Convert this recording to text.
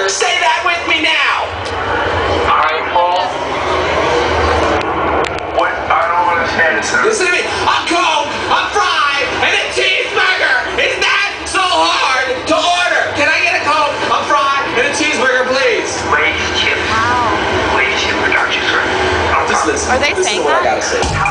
cheeseburger. Say that with me now. Hi, Paul. What? I don't understand this. Listen to me. A Coke, a fry, and a cheeseburger. Is that so hard to order? Can I get a Coke, a fry, and a cheeseburger, please? Wage chip. Wage chip production, sir. Just listen. Are they Listen saying to what I that? gotta say.